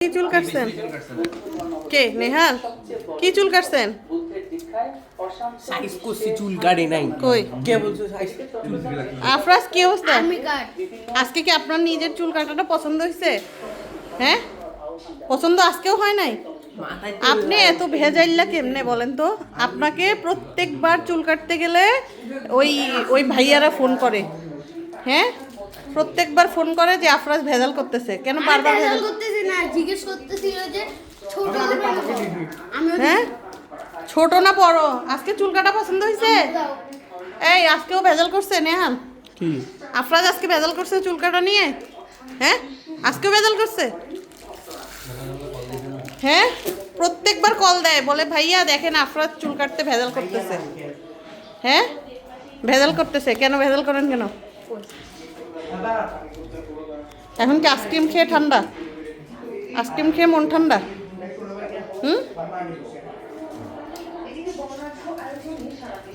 কি চুল কাটছেন? কে নেহাল? কি চুল কাটছেন? সাইজ করছি, চুল গাড়ি নাই। কই কে বলছো সাইজ? আফরাজ, কি অবস্থা? আজকে কি আপনার নিজের চুল কাটাটা পছন্দ হয়েছে? হ্যাঁ, পছন্দ আজকেও হয় নাই? আপনি এত ভেজাইল্লা কেমনে বলেন তো? আপনাকে প্রত্যেকবার চুল কাটতে গেলে ওই ওই ভাইয়ারা ফোন করে। হ্যাঁ, প্রত্যেকবার ফোন করে যে আফরাজ ভেজাল করতেছে। কেন বারবার ভেজাল করতেছি না, জিজ্ঞেস করতেছিল যে ছোট আমি হ্যাঁ, ছোট না বড়? আজকে চুল কাটা পছন্দ হয়েছে? এই আজকেও ভেজাল করছে নেহাল? কি আফরাজ আজকে ভেজাল করছে চুল কাটা নিয়ে? হ্যাঁ, আজকেও ভেজাল করছে? হ্যাঁ, প্রত্যেকবার কল দেয়, বলে ভাইয়া দেখেন আফরাজ চুল কাটতে ভেজাল করতেছে। হ্যাঁ, ভেজাল করতেছে। কেন ভেজাল করেন কেন? এখন কি আইসক্রিম খেয়ে ঠান্ডা? আইসক্রিম খেয়ে মন ঠান্ডা? হুম।